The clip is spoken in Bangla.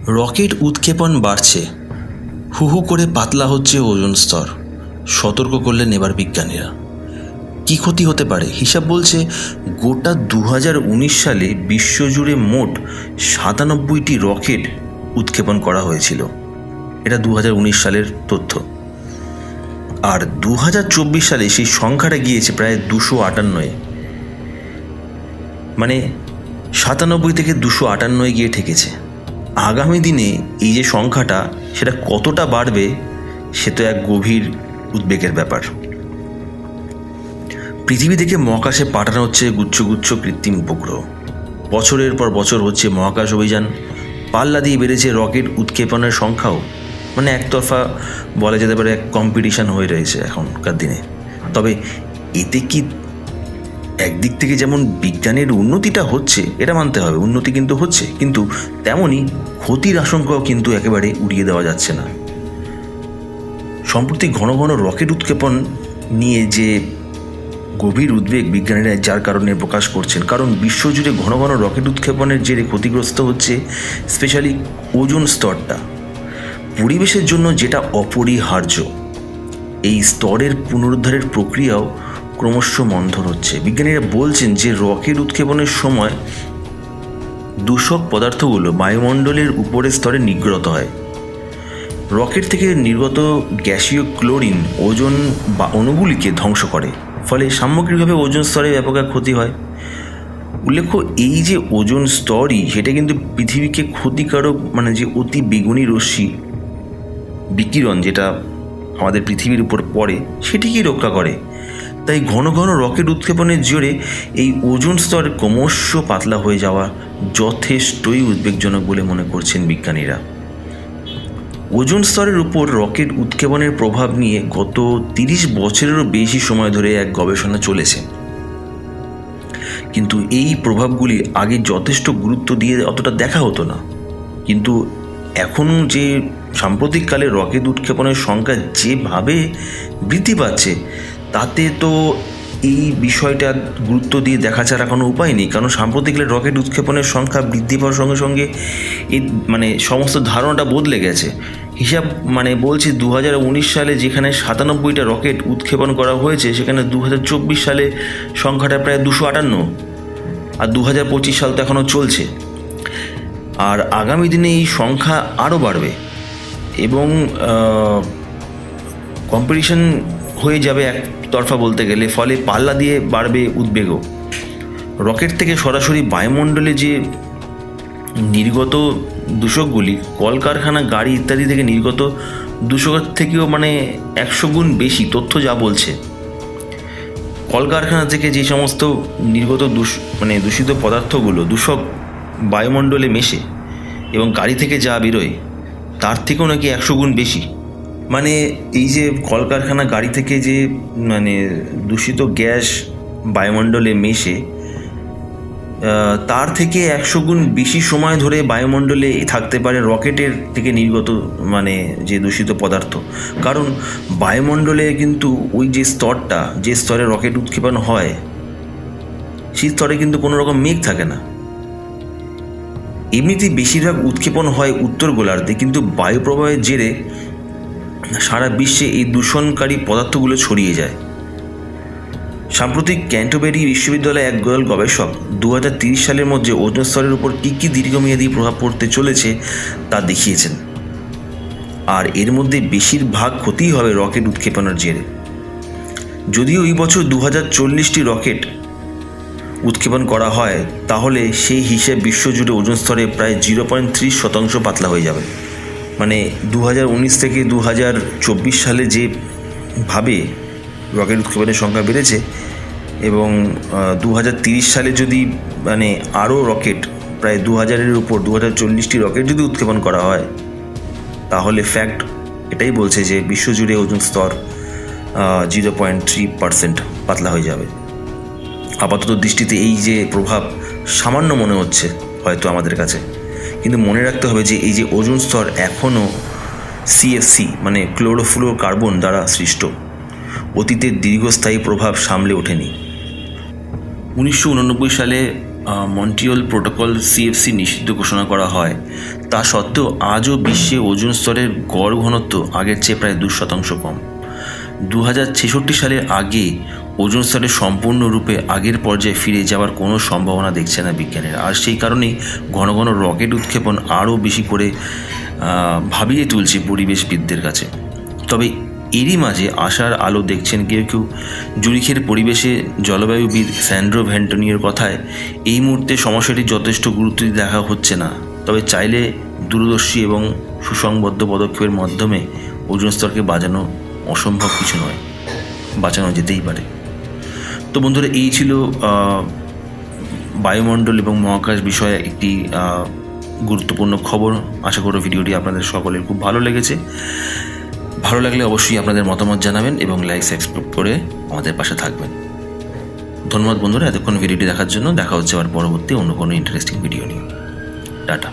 রকেট উৎক্ষেপণ বাড়ছে, হু হু করে পাতলা হচ্ছে ওজোন স্তর, সতর্ক করলেন এবার বিজ্ঞানীরা। কী ক্ষতি হতে পারে? হিসাব বলছে গোটা 2019 সালে বিশ্বজুড়ে মোট 97টি রকেট উৎক্ষেপণ করা হয়েছিল। এটা 2019 সালের তথ্য। আর 2024 সালে সেই সংখ্যাটা গিয়েছে প্রায় 258। মানে 97 থেকে 258 গিয়ে ঠেকেছে। আগামী দিনে এই যে সংখ্যাটা, সেটা কতটা বাড়বে সে তো এক গভীর উদ্বেগের ব্যাপার। পৃথিবী থেকে মহাকাশে পাঠানো হচ্ছে গুচ্ছ গুচ্ছ কৃত্রিম উপগ্রহ। বছরের পর বছর হচ্ছে মহাকাশ অভিযান, পাল্লা দিয়ে বেড়েছে রকেট উৎক্ষেপণের সংখ্যাও। মানে একতরফা বলা যেতে পারে এক কম্পিটিশান হয়ে রয়েছে এখনকার দিনে। তবে এতে কি একদিক থেকে যেমন বিজ্ঞানের উন্নতিটা হচ্ছে, এটা মানতে হবে, উন্নতি কিন্তু হচ্ছে, কিন্তু তেমনই ক্ষতির আশঙ্কাও কিন্তু একেবারে উড়িয়ে দেওয়া যাচ্ছে না। সম্প্রতি ঘন ঘন রকেট উৎক্ষেপণ নিয়ে যে গভীর উদ্বেগ বিজ্ঞানীরা যার কারণে প্রকাশ করছেন, কারণ বিশ্বজুড়ে ঘন ঘন রকেট উৎক্ষেপণের জেরে ক্ষতিগ্রস্ত হচ্ছে স্পেশালি ওজোন স্তরটা। পরিবেশের জন্য যেটা অপরিহার্য, এই স্তরের পুনরুদ্ধারের প্রক্রিয়াও ক্রমশ মন্থর হচ্ছে। বিজ্ঞানীরা বলছেন যে রকেট উৎক্ষেপণের সময় দূষক পদার্থগুলো বায়ুমণ্ডলের উপরের স্তরে নির্গত হয়। রকেট থেকে নির্গত গ্যাসীয় ক্লোরিন ওজোন বা অণুগুলিকে ধ্বংস করে, ফলে সামগ্রিকভাবে ওজোন স্তরে ব্যাপক ক্ষতি হয়। উল্লেখ্য, এই যে ওজোন স্তরই, সেটা কিন্তু পৃথিবীকে ক্ষতিকারক যে অতি বেগুনি রশ্মি বিকিরণ যেটা আমাদের পৃথিবীর উপর পড়ে, সেটিকেই রক্ষা করে। তাই ঘন ঘন রকেট উৎক্ষেপণের জোরে এই ওজোন স্তর ক্রমশ পাতলা হয়ে যাওয়া যথেষ্টই উদ্বেগজনক বলে মনে করছেন বিজ্ঞানীরা। ওজোন স্তরের উপর রকেট উৎক্ষেপণের প্রভাব নিয়ে গত 30 বছরেরও বেশি সময় ধরে এক গবেষণা চলেছে, কিন্তু এই প্রভাবগুলি আগে যথেষ্ট গুরুত্ব দিয়ে অতটা দেখা হতো না। কিন্তু এখন যে সাম্প্রতিককালে রকেট উৎক্ষেপণের সংখ্যা যেভাবে বৃদ্ধি পাচ্ছে, তাতে তো এই বিষয়টা গুরুত্ব দিয়ে দেখা ছাড়া কোনো উপায় নেই। কারণ সাম্প্রতিককালে রকেট উৎক্ষেপণের সংখ্যা বৃদ্ধি পাওয়ার সঙ্গে সঙ্গে এই সমস্ত ধারণাটা বদলে গেছে। হিসাব বলছে 2019 সালে যেখানে 97টা রকেট উৎক্ষেপণ করা হয়েছে, সেখানে 2024 সালে সংখ্যাটা প্রায় 258, আর 2025 সাল তো এখনও চলছে। আর আগামী দিনে এই সংখ্যা আরও বাড়বে এবং কম্পিটিশন হয়ে যাবে একতরফা বলতে গেলে, ফলে পাল্লা দিয়ে বাড়বে উদ্বেগও। রকেট থেকে সরাসরি বায়ুমণ্ডলে যে নির্গত দূষকগুলি, কলকারখানা, গাড়ি ইত্যাদি থেকে নির্গত দূষকের থেকেও 100 গুণ বেশি তথ্য যা বলছে। কলকারখানা থেকে যে সমস্ত নির্গত দূষিত পদার্থগুলো, দূষক বায়ুমণ্ডলে মেশে এবং গাড়ি থেকে যা বেরোয়, তার থেকেও নাকি 100 গুণ বেশি। এই যে কলকারখানা, গাড়ি থেকে যে দূষিত গ্যাস বায়ুমণ্ডলে মেশে, তার থেকে 100 গুণ বেশি সময় ধরে বায়ুমণ্ডলে থাকতে পারে রকেটের থেকে নির্গত যে দূষিত পদার্থ। কারণ বায়ুমণ্ডলে কিন্তু ওই যে স্তরটা, যে স্তরে রকেট উৎক্ষেপণ হয়, সেই স্তরে কিন্তু কোনো রকম মেঘ থাকে না। এমনিতেই বেশিরভাগ উৎক্ষেপণ হয় উত্তর গোলার্ধে, কিন্তু বায়ু প্রবাহের জেরে সারা বিশ্বে এই দূষণকারী পদার্থগুলো ছড়িয়ে যায়। সাম্প্রতিক ক্যান্টারবারি বিশ্ববিদ্যালয়ে একদল গবেষক 2030 সালের মধ্যে ওজোন স্তরের উপর কী কী দীর্ঘমেয়াদী প্রভাব পড়তে চলেছে তা দেখিয়েছেন। আর এর মধ্যে বেশিরভাগ ক্ষতিই হবে রকেট উৎক্ষেপণের জেরে। যদিও এই বছর 2040টি রকেট উৎক্ষেপণ করা হয়, তাহলে সেই হিসেব বিশ্বজুড়ে ওজোন স্তরে প্রায় 0.30% পাতলা হয়ে যাবে। 2019 থেকে 2024 সালে যেভাবে রকেট উৎক্ষেপণের সংখ্যা বেড়েছে, এবং 2030 সালে যদি আরও রকেট প্রায় 2000-এর উপর 2040টি রকেট যদি উৎক্ষেপণ করা হয়, তাহলে ফ্যাক্ট এটাই বলছে যে বিশ্বজুড়ে ওজোন স্তর 0.3% পাতলা হয়ে যাবে। আপাতত দৃষ্টিতে এই যে প্রভাব সামান্য মনে হচ্ছে হয়তো আমাদের কাছে, কিন্তু মনে রাখতে হবে যে এই যে ওজোন স্তর এখনও সিএফসি ক্লোরোফ্লোরোকার্বন দ্বারা সৃষ্ট। অতীতের দীর্ঘস্থায়ী প্রভাব সামলে ওঠেনি। 1989 সালে মন্ট্রিয়ল প্রোটোকল সিএফসি নিষিদ্ধ ঘোষণা করা হয়। তা সত্ত্বেও আজও বিশ্বে ওজোন স্তরের গড় ঘনত্ব আগের চেয়ে প্রায় 2% কম। 2066 সালের আগে ওজোন স্তরের সম্পূর্ণরূপে আগের পর্যায়ে ফিরে যাওয়ার কোনো সম্ভাবনা দেখছে না বিজ্ঞানীরা। আর সেই কারণেই ঘন ঘন রকেট উৎক্ষেপণ আরও বেশি করে ভাবিয়ে তুলছে পরিবেশবিদদের কাছে। তবে এরই মাঝে আশার আলো দেখছেন কেউ কেউ। জুরিখের পরিবেশে জলবায়ুবিদ স্যান্ড্রো ভ্যান্টনির কথায় এই মুহূর্তে সমস্যাটি যথেষ্ট গুরুত্ব দেখা হচ্ছে না, তবে চাইলে দূরদর্শী এবং সুসংবদ্ধ পদক্ষেপের মাধ্যমে ওজোন স্তরকে বাঁচানো অসম্ভব কিছু নয়, বাঁচানো যেতেই পারে। তো বন্ধুরা, এই ছিল বায়ুমণ্ডল এবং মহাকাশ বিষয়ে একটি গুরুত্বপূর্ণ খবর। আশা করি ভিডিওটি আপনাদের সকলের খুব ভালো লেগেছে। ভালো লাগলে অবশ্যই আপনাদের মতামত জানাবেন এবং লাইক সাবস্ক্রাইব করে আমাদের পাশে থাকবেন। ধন্যবাদ বন্ধুরা, এতক্ষণ ভিডিওটি দেখার জন্য। দেখা হচ্ছে আবার পরবর্তী অন্য কোনো ইন্টারেস্টিং ভিডিও নিয়ে। টাটা।